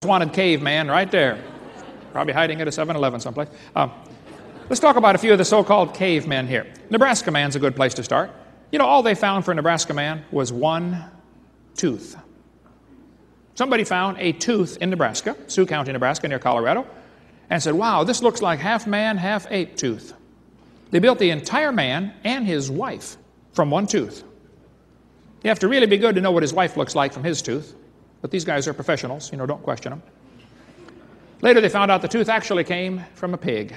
wanted caveman right there. Probably hiding at a 7-Eleven someplace. Let's talk about a few of the so-called cavemen here. Nebraska man's a good place to start. You know, all they found for a Nebraska man was one tooth. Somebody found a tooth in Nebraska, Sioux County, Nebraska, near Colorado, and said, wow, this looks like half man, half ape tooth. They built the entire man and his wife from one tooth. You have to really be good to know what his wife looks like from his tooth, but these guys are professionals, you know, don't question them. Later they found out the tooth actually came from a pig.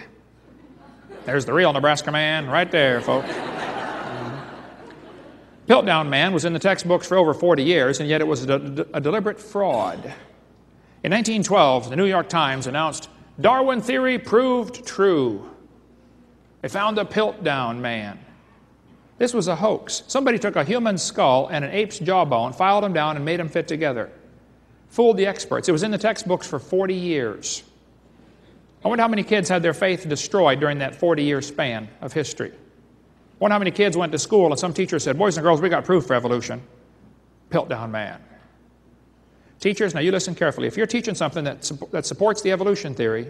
There's the real Nebraska man right there, folks. Piltdown man was in the textbooks for over 40 years, and yet it was a deliberate fraud. In 1912, the New York Times announced, Darwin theory proved true. They found the Piltdown man. This was a hoax. Somebody took a human skull and an ape's jawbone, filed them down, and made them fit together. Fooled the experts. It was in the textbooks for 40 years. I wonder how many kids had their faith destroyed during that 40-year span of history. I wonder how many kids went to school and some teacher said, boys and girls, we got proof for evolution. Piltdown man. Teachers, now you listen carefully. If you're teaching something that supports the evolution theory,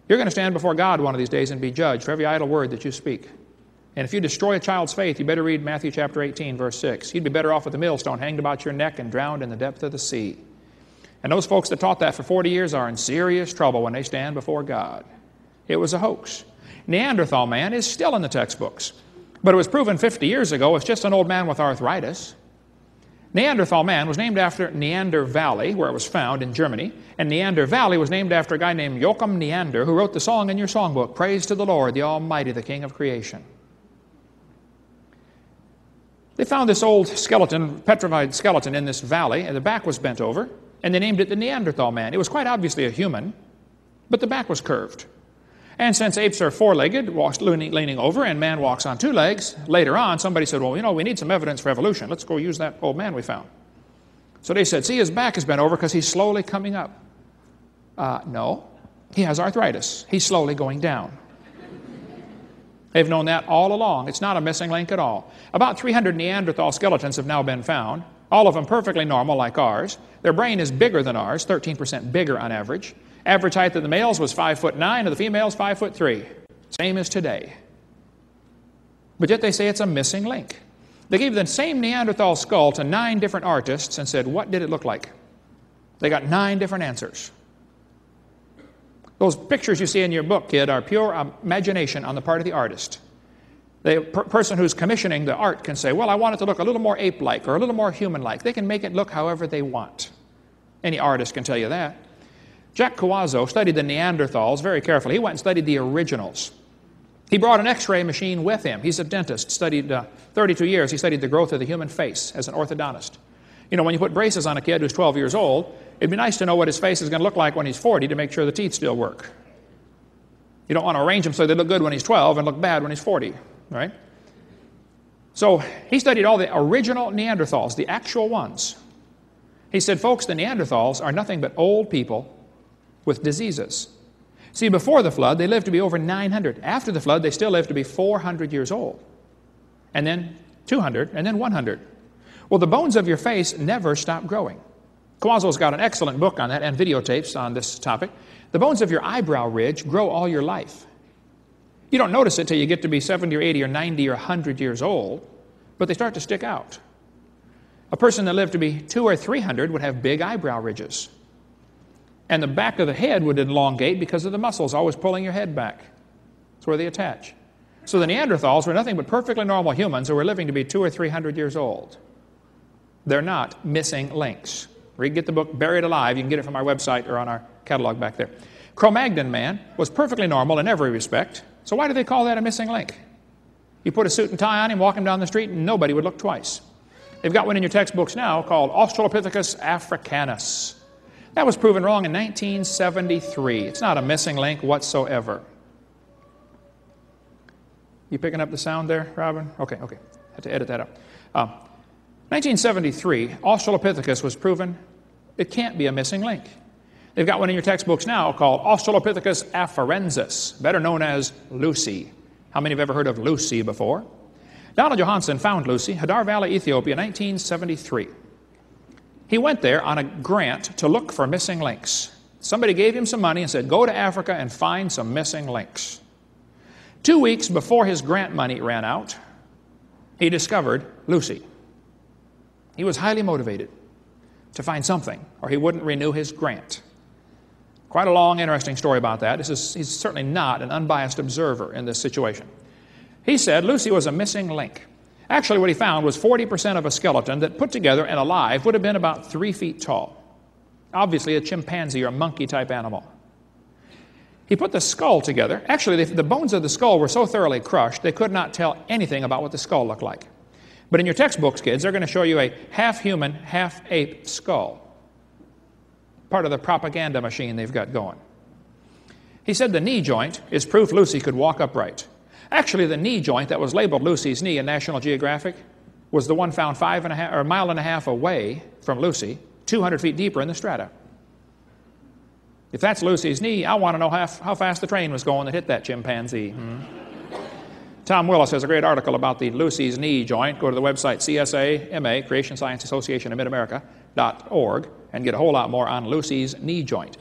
you're going to stand before God one of these days and be judged for every idle word that you speak. And if you destroy a child's faith, you better read Matthew chapter 18, verse 6. You'd be better off with a millstone hanged about your neck and drowned in the depth of the sea. And those folks that taught that for 40 years are in serious trouble when they stand before God. It was a hoax. Neanderthal man is still in the textbooks. But it was proven 50 years ago it's just an old man with arthritis. Neanderthal man was named after Neander Valley, where it was found in Germany. And Neander Valley was named after a guy named Joachim Neander, who wrote the song in your songbook, Praise to the Lord, the Almighty, the King of Creation. They found this old skeleton, petrified skeleton in this valley, and the back was bent over, and they named it the Neanderthal man. It was quite obviously a human, but the back was curved. And since apes are four-legged, walks leaning over, and man walks on two legs, later on somebody said, well, you know, we need some evidence for evolution. Let's go use that old man we found. So they said, see, his back is bent over because he's slowly coming up. No, he has arthritis. He's slowly going down. They've known that all along. It's not a missing link at all. About 300 Neanderthal skeletons have now been found, all of them perfectly normal like ours. Their brain is bigger than ours, 13% bigger on average. Average height of the males was 5'9", of the females 5'3". Same as today. But yet they say it's a missing link. They gave the same Neanderthal skull to 9 different artists and said, what did it look like? They got 9 different answers. Those pictures you see in your book, kid, are pure imagination on the part of the artist. The person who's commissioning the art can say, well, I want it to look a little more ape-like or a little more human-like. They can make it look however they want. Any artist can tell you that. Jack Coazzo studied the Neanderthals very carefully. He went and studied the originals. He brought an X-ray machine with him. He's a dentist, studied 32 years. He studied the growth of the human face as an orthodontist. You know, when you put braces on a kid who's 12 years old, it'd be nice to know what his face is going to look like when he's 40 to make sure the teeth still work. You don't want to arrange them so they look good when he's 12 and look bad when he's 40, right? So he studied all the original Neanderthals, the actual ones. He said, folks, the Neanderthals are nothing but old people with diseases. See, before the flood, they lived to be over 900. After the flood, they still lived to be 400 years old. And then 200, and then 100. Well, the bones of your face never stop growing. Coazzo's got an excellent book on that and videotapes on this topic. The bones of your eyebrow ridge grow all your life. You don't notice it till you get to be 70 or 80 or 90 or 100 years old, but they start to stick out. A person that lived to be 200 or 300 would have big eyebrow ridges. And the back of the head would elongate because of the muscles always pulling your head back. That's where they attach. So the Neanderthals were nothing but perfectly normal humans who were living to be 200 or 300 years old. They're not missing links. Read, get the book Buried Alive. You can get it from our website or on our catalog back there. Cro-Magnon man was perfectly normal in every respect. So why do they call that a missing link? You put a suit and tie on him, walk him down the street, and nobody would look twice. They've got one in your textbooks now called Australopithecus africanus. That was proven wrong in 1973. It's not a missing link whatsoever. You picking up the sound there, Robin? Okay. Had to edit that out. 1973, Australopithecus was proven it can't be a missing link. They've got one in your textbooks now called Australopithecus afarensis, better known as Lucy. How many have ever heard of Lucy before? Donald Johanson found Lucy, Hadar Valley, Ethiopia, 1973. He went there on a grant to look for missing links. Somebody gave him some money and said, go to Africa and find some missing links. 2 weeks before his grant money ran out, he discovered Lucy. He was highly motivated to find something, or he wouldn't renew his grant. Quite a long, interesting story about that. He's certainly not an unbiased observer in this situation. He said Lucy was a missing link. Actually, what he found was 40% of a skeleton that put together and alive would have been about 3 feet tall. Obviously a chimpanzee or monkey-type animal. He put the skull together. Actually, the bones of the skull were so thoroughly crushed, they could not tell anything about what the skull looked like. But in your textbooks, kids, they're going to show you a half-human, half-ape skull. Part of the propaganda machine they've got going. He said the knee joint is proof Lucy could walk upright. Actually, the knee joint that was labeled Lucy's knee in National Geographic was the one found 1.5 miles away from Lucy, 200 feet deeper in the strata. If that's Lucy's knee, I want to know how fast the train was going that hit that chimpanzee. Tom Willis has a great article about the Lucy's knee joint. Go to the website CSAMA, Creation Science Association of Mid-America.org, and get a whole lot more on Lucy's knee joint.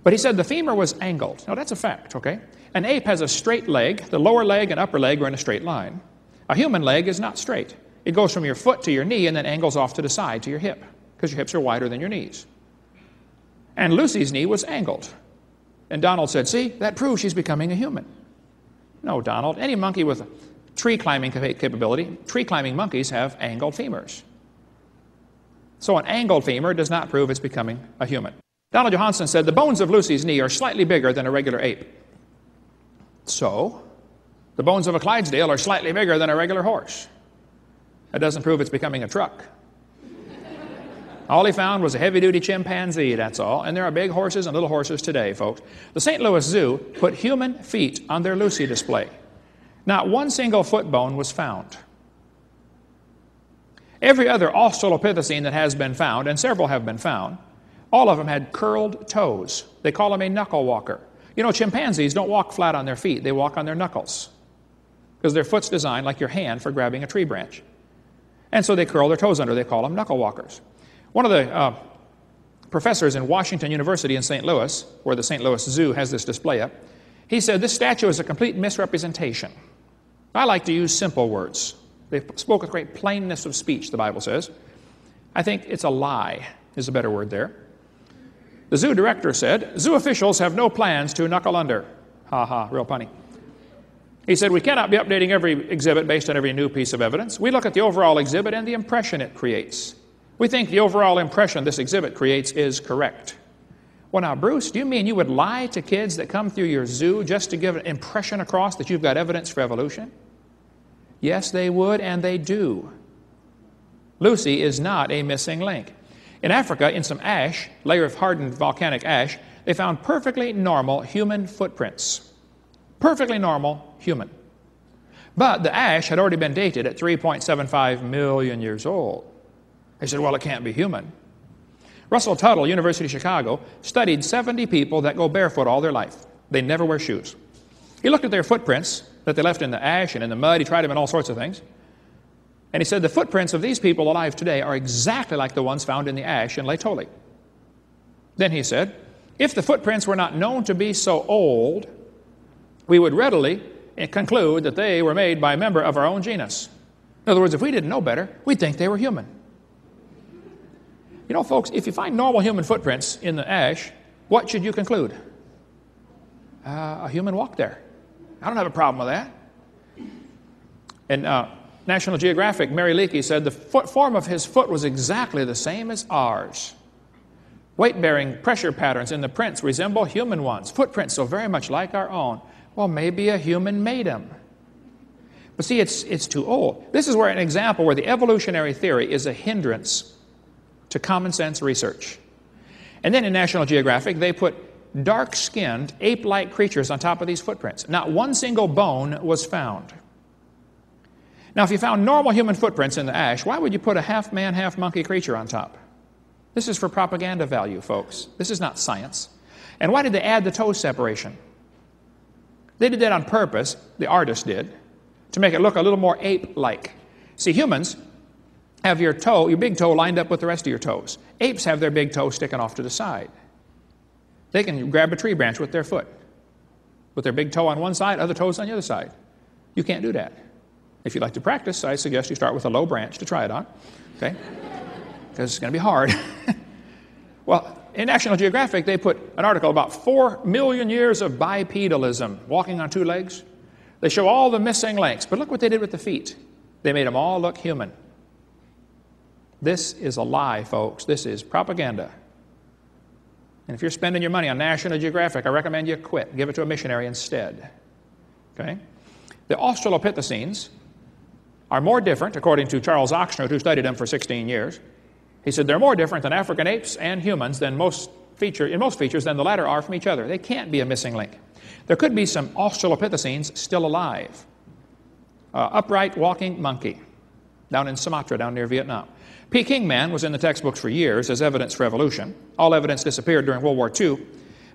But he said the femur was angled. Now, that's a fact, okay? An ape has a straight leg. The lower leg and upper leg are in a straight line. A human leg is not straight. It goes from your foot to your knee and then angles off to the side to your hip, because your hips are wider than your knees. And Lucy's knee was angled. And Donald said, see, that proves she's becoming a human. No, Donald, any monkey with tree climbing capability, tree climbing monkeys have angled femurs. So an angled femur does not prove it's becoming a human. Donald Johanson said the bones of Lucy's knee are slightly bigger than a regular ape. So the bones of a Clydesdale are slightly bigger than a regular horse. That doesn't prove it's becoming a truck. All he found was a heavy-duty chimpanzee, that's all. And there are big horses and little horses today, folks. The St. Louis Zoo put human feet on their Lucy display. Not one single foot bone was found. Every other Australopithecine that has been found, and several have been found, all of them had curled toes. They call them a knuckle walker. You know, chimpanzees don't walk flat on their feet. They walk on their knuckles, because their foot's designed like your hand for grabbing a tree branch. And so they curl their toes under. They call them knuckle walkers. One of the professors in Washington University in St. Louis, where the St. Louis Zoo has this display up, he said this statue is a complete misrepresentation. I like to use simple words. They spoke with great plainness of speech, the Bible says. I think it's a lie is a better word there. The zoo director said, zoo officials have no plans to knuckle under. Ha ha, real punny. He said, we cannot be updating every exhibit based on every new piece of evidence. We look at the overall exhibit and the impression it creates. We think the overall impression this exhibit creates is correct. Well, now, Bruce, do you mean you would lie to kids that come through your zoo just to give an impression across that you've got evidence for evolution? Yes, they would, and they do. Lucy is not a missing link. In Africa, in some ash, layer of hardened volcanic ash, they found perfectly normal human footprints. Perfectly normal human. But the ash had already been dated at 3.75 million years old. They said, well, it can't be human. Russell Tuttle, University of Chicago, studied 70 people that go barefoot all their life. They never wear shoes. He looked at their footprints that they left in the ash and in the mud. He tried them in all sorts of things. And he said the footprints of these people alive today are exactly like the ones found in the ash in Laetoli. Then he said, if the footprints were not known to be so old, we would readily conclude that they were made by a member of our own genus. In other words, if we didn't know better, we'd think they were human. You know, folks, if you find normal human footprints in the ash, what should you conclude? A human walked there. I don't have a problem with that. In National Geographic, Mary Leakey said the form of his foot was exactly the same as ours. Weight-bearing pressure patterns in the prints resemble human ones. Footprints so very much like our own. Well, maybe a human made them. But see, it's too old. This is where an example where the evolutionary theory is a hindrance to common sense research. And then in National Geographic, they put dark-skinned, ape-like creatures on top of these footprints. Not one single bone was found. Now, if you found normal human footprints in the ash, why would you put a half-man, half-monkey creature on top? This is for propaganda value, folks. This is not science. And why did they add the toe separation? They did that on purpose, the artist did, to make it look a little more ape-like. See, humans have your toe, your big toe lined up with the rest of your toes. Apes have their big toe sticking off to the side. They can grab a tree branch with their foot, with their big toe on one side, other toes on the other side. You can't do that. If you'd like to practice, I suggest you start with a low branch to try it on, okay? Because it's going to be hard. Well, in National Geographic, they put an article about 4 million years of bipedalism, walking on two legs. They show all the missing links, but look what they did with the feet. They made them all look human. This is a lie, folks. This is propaganda. And if you're spending your money on National Geographic, I recommend you quit. Give it to a missionary instead. Okay? The Australopithecines are more different, according to Charles Oxnard, who studied them for 16 years. He said they're more different than African apes and humans in most features than the latter are from each other. They can't be a missing link. There could be some Australopithecines still alive. Upright walking monkey down in Sumatra, down near Vietnam. Peking man was in the textbooks for years as evidence for evolution. All evidence disappeared during World War II.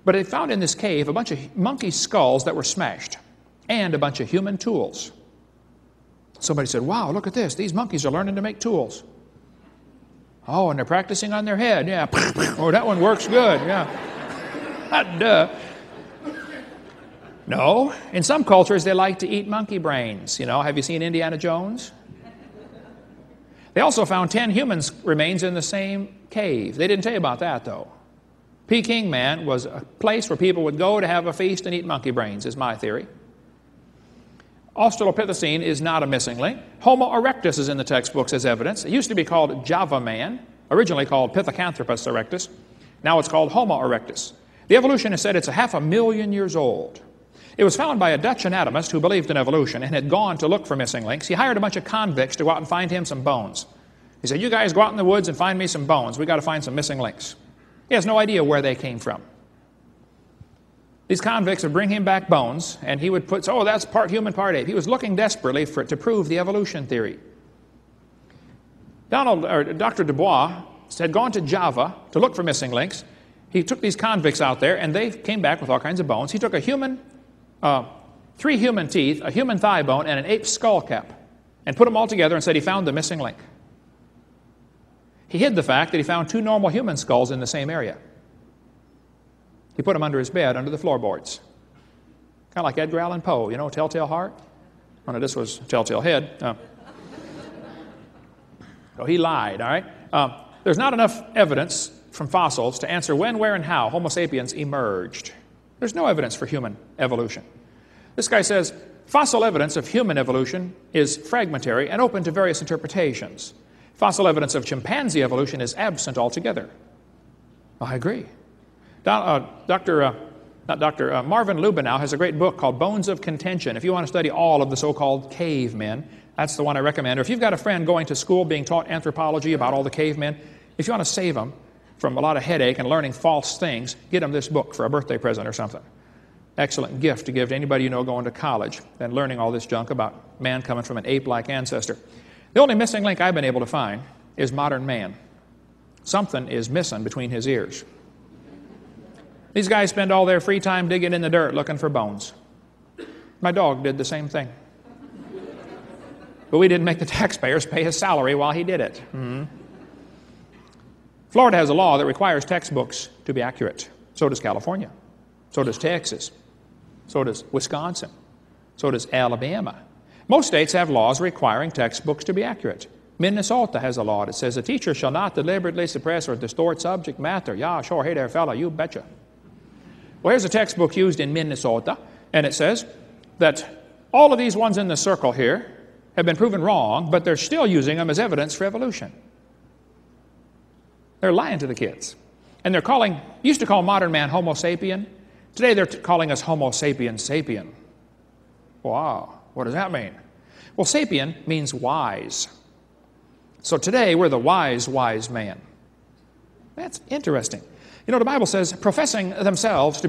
But they found in this cave a bunch of monkey skulls that were smashed and a bunch of human tools. Somebody said, wow, look at this. These monkeys are learning to make tools. Oh, and they're practicing on their head. Yeah. Oh, that one works good. Yeah. Duh. No. In some cultures, they like to eat monkey brains. You know, have you seen Indiana Jones? They also found 10 human remains in the same cave. They didn't tell you about that, though. Peking man was a place where people would go to have a feast and eat monkey brains, is my theory. Australopithecine is not a missing link. Homo erectus is in the textbooks as evidence. It used to be called Java man, originally called Pithecanthropus erectus. Now it's called Homo erectus. The evolutionist said it's 500,000 years old. It was found by a Dutch anatomist who believed in evolution and had gone to look for missing links. He hired a bunch of convicts to go out and find him some bones. He said, you guys go out in the woods and find me some bones. We've got to find some missing links. He has no idea where they came from. These convicts would bring him back bones, and he would put, oh, that's part human, part ape. He was looking desperately to prove the evolution theory. Dr. Dubois had gone to Java to look for missing links. He took these convicts out there, and they came back with all kinds of bones. He took a human, 3 human teeth, a human thigh bone, and an ape skull cap, and put them all together and said he found the missing link. He hid the fact that he found 2 normal human skulls in the same area. He put them under his bed, under the floorboards. Kind of like Edgar Allan Poe, you know, Telltale Heart? Oh, no, this was Telltale Head. So he lied, all right? There's not enough evidence from fossils to answer when, where, and how Homo sapiens emerged. There's no evidence for human evolution. This guy says, fossil evidence of human evolution is fragmentary and open to various interpretations. Fossil evidence of chimpanzee evolution is absent altogether. I agree. Marvin Lubenow has a great book called Bones of Contention. If you want to study all of the so-called cavemen, that's the one I recommend. Or if you've got a friend going to school being taught anthropology about all the cavemen, if you want to save them from a lot of headache and learning false things, get them this book for a birthday present or something. Excellent gift to give to anybody you know going to college and learning all this junk about man coming from an ape-like ancestor. The only missing link I've been able to find is modern man. Something is missing between his ears. These guys spend all their free time digging in the dirt looking for bones. My dog did the same thing. But we didn't make the taxpayers pay his salary while he did it. Florida has a law that requires textbooks to be accurate. So does California. So does Texas. So does Wisconsin. So does Alabama. Most states have laws requiring textbooks to be accurate. Minnesota has a law that says a teacher shall not deliberately suppress or distort subject matter. Yeah, sure. Hey there, fella, you betcha. Well, here's a textbook used in Minnesota, and it says that all of these ones in the circle here have been proven wrong, but they're still using them as evidence for evolution. They're lying to the kids. And they're used to call modern man Homo sapien. Today they're calling us Homo sapiens sapien. Wow, what does that mean? Well, sapien means wise. So today we're the wise man. That's interesting. You know, the Bible says, professing themselves to be